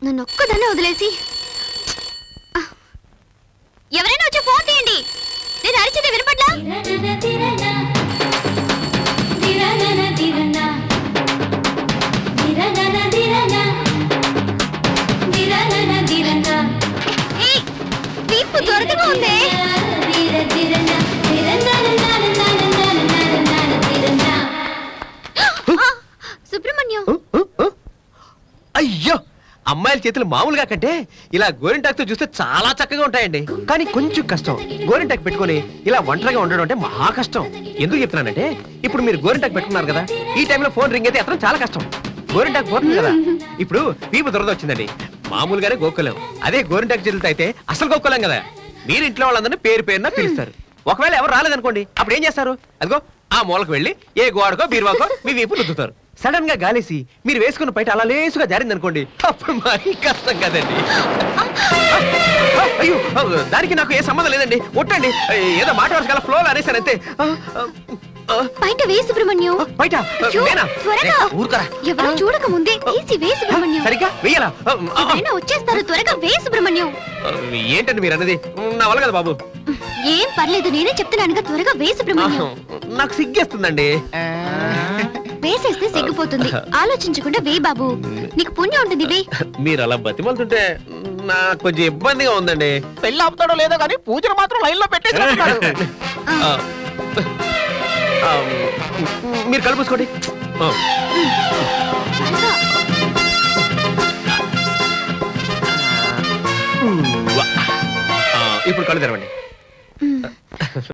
నన్ను ఒక్కదాన్ని వదిలేసి ఎవరైనా వచ్చి ఫోన్ తీయండి. నేను అరిచేది వినపడ్లా? వీపు దొరకగా ఉంది. సుబ్రహ్మణ్యం, అయ్యో, అమ్మాయిల చేతులు మామూలుగా కంటే ఇలా గోరింటాకుతో చూస్తే చాలా చక్కగా ఉంటాయండి. కానీ కొంచెం కష్టం. గోరింటాకు పెట్టుకొని ఇలా ఒంటరిగా ఉండడం అంటే మహా కష్టం. ఎందుకు చెప్తున్నానంటే ఇప్పుడు మీరు గోరింటాకు పెట్టుకున్నారు కదా, ఈ టైంలో ఫోన్ రింగ్ అయితే ఎత్తడం చాలా కష్టం. గోరింటాకు పోతుంది కదా. ఇప్పుడు వీపు దురద వచ్చిందండి, మామూలుగానే గోక్కోలేం. అదే గోరింటాకు చేతులతో అయితే అసలు గోక్కోలేం కదా. మీరు ఇంట్లో వాళ్ళందరినీ పేరు పేరున పిలుస్తారు. ఒకవేళ ఎవరు రాలేదనుకోండి, అప్పుడు ఏం చేస్తారు? అదిగో ఆ మూలకు వెళ్ళి ఏ గోడకో బీరువాకో మీ వీపు రుద్దుతారు. సడన్ గా గాలేసి మీరు వేసుకున్న బయట అలా లేసుగా జారింది అనుకోండి, అప్పుడు మరీ కష్టం కదండి. అయ్యో, దానికి నాకు ఏ సంబంధం లేదండి. ఒట్టండి, ఏదో మాట వరుస ఫ్లోలో అనేసాను అంతే. బయట వే సుబ్రహ్మణ్యం. బయట త్వరగా ఎవరు చూడక ముందే తీసి వే సుబ్రహ్మణ్యం. సరిగ్గా వెయ్యాలా? వచ్చేస్తారు, త్వరగా వే సుబ్రహ్మణ్యం. ఏంటండి మీరు అన్నది? నా వల్ల కదా బాబు. ఏం పర్లేదు, నేనే చెప్తున్నానుగా, త్వరగా వే సుబ్రహ్మణ్యం. నాకు సిగ్గేస్తుందండి. వేసేస్తే సిగ్గిపోతుంది. ఆలోచించకుండా వే బాబు, నీకు పుణ్యం ఉంటుంది. వే. మీరు అలా బతిమాలుతుంటే నాకు కొంచెం ఇబ్బందిగా ఉందండి. పెళ్ళి ఆపుతాడో లేదో కానీ పూజలు మాత్రం లైన్ లో పెట్టేసి మీరు కలుపుకోండి. ఇప్పుడు కళ్ళు తెరవండి.